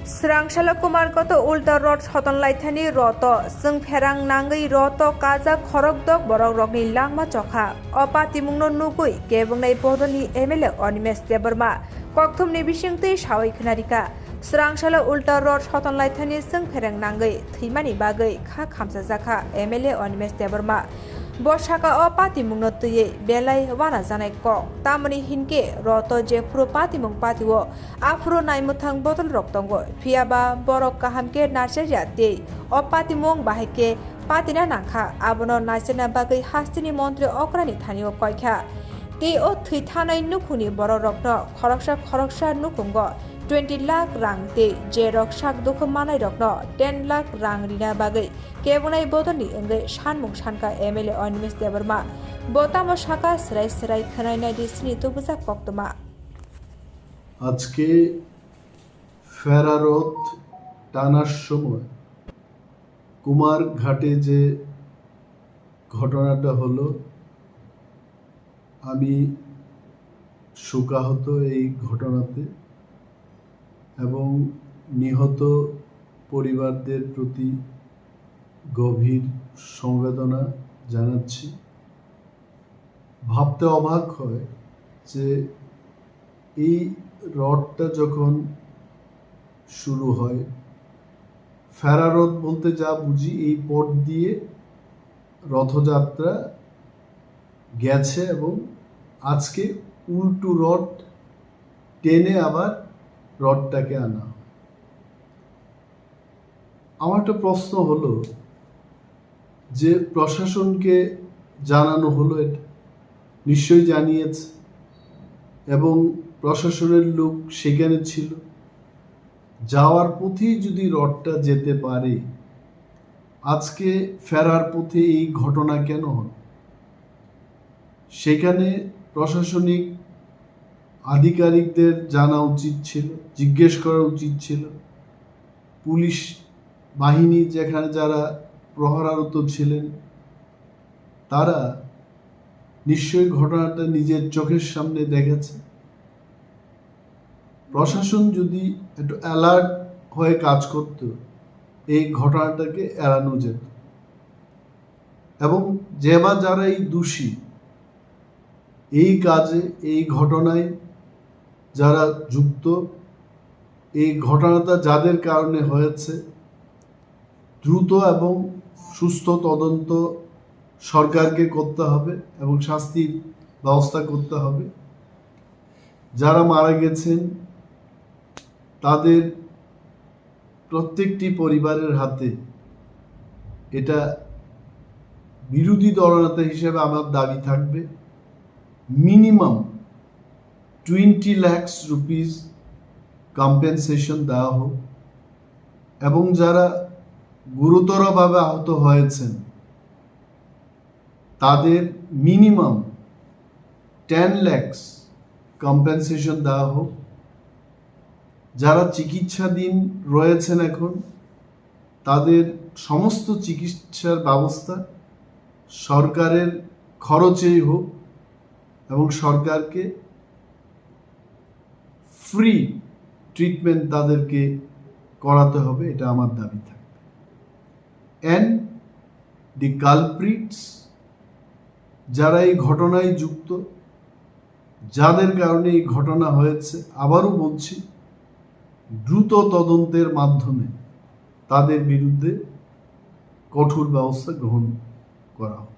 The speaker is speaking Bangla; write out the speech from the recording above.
Srangshala Kumar koto ulta rot hoton laithani roto sung pherang nangai roto kaja khorok dok borok rokni langma chokha opa timungno nugui kebungnai bodoni MLA Onimes Deborma kokthumni bisingtui sawai khonarika Srangshala ulta rot hoton laithani sung pherang nangai thimani bagai kha khamsa jakha MLA Onimes Deborma Boshaka opa timungno tuye belai wana janai kok tamani hinke roto je phuru patimung patiwo afro naimuthang botol roktongo phiaba borok kahamke narseria te opa timung bahike patina nangkha abono naisena bagai hastini mantri okrani thanio koikha te o thithanai nukhuni borok rokno khoroksa nukungo 20 lakh rang te je rok sak dukh manai rokno 10 lakh rang rina bagai kebunai bodoni engai sanmung sanka MLA Onimes Deborma botamo shaka srai khanainai disni tubujak koktoma আজকে ফেরারত টানার সময় কুমার ঘাটে যে ঘটনাটা হলো আমি শোকাহত এই ঘটনাতে এবং নিহত পরিবারদের প্রতি গভীর সমবেদনা জানাচ্ছি। ভাবতে অবাক হয় যে এই রথটা যখন শুরু হয় ফেরারত বলতে যা বুঝি এই পথ দিয়ে রথযাত্রা গেছে এবং আজকে উল্টো রথ টেনে আবার রথটাকে আনা। আমার একটা প্রশ্ন হলো যে প্রশাসনকে জানানো হলো, এটা নিশ্চয়ই জানিয়েছে এবং প্রশাসনের লোক সেখানে ছিল, যাওয়ার পথেই যদি রথটা যেতে পারে আজকে ফেরার পথে এই ঘটনা কেন হল? সেখানে প্রশাসনিক আধিকারিকদের জানা উচিত ছিল, জিজ্ঞেস করা উচিত ছিল। পুলিশ বাহিনী যেখানে যারা প্রহরারত ছিলেন তারা নিশ্চয়ই ঘটনাটা নিজের চোখের সামনে দেখেছে। প্রশাসন যদি একটু অ্যালার্ট হয়ে কাজ করত এই ঘটনাটাকে এড়ানো যেত এবং যারা এই দোষী এই কাজে এই ঘটনায় যারা যুক্ত, এই ঘটনাটা যাদের কারণে হয়েছে দ্রুত এবং সুস্থ তদন্ত সরকারকে করতে হবে এবং শাস্তির ব্যবস্থা করতে হবে। যারা মারা গেছেন তাদের প্রত্যেকটি পরিবারের হাতে এটা বিরোধী দলনেতা হিসেবে আমার দাবি থাকবে মিনিমাম 20 লাখ রুপিস কম্পেনসেশন দেওয়া হোক এবং যারা গুরুতরভাবে আহত হয়েছেন তাদের মিনিমাম 10 লাখ কম্পেনসেশন দেওয়া হোক। যারা চিকিৎসাধীন রয়েছেন এখন তাদের সমস্ত চিকিৎসার ব্যবস্থা সরকারের খরচেই হোক এবং সরকারকে ফ্রি ট্রিটমেন্ট তাদেরকে করাতে হবে, এটা আমার দাবি থাকবে। অ্যান্ড দি কালপ্রিটস যারা এই ঘটনায় যুক্ত, যাদের কারণে এই ঘটনা হয়েছে, আবারও বলছি দ্রুত তদন্তের মাধ্যমে তাদের বিরুদ্ধে কঠোর ব্যবস্থা গ্রহণ করা হবে।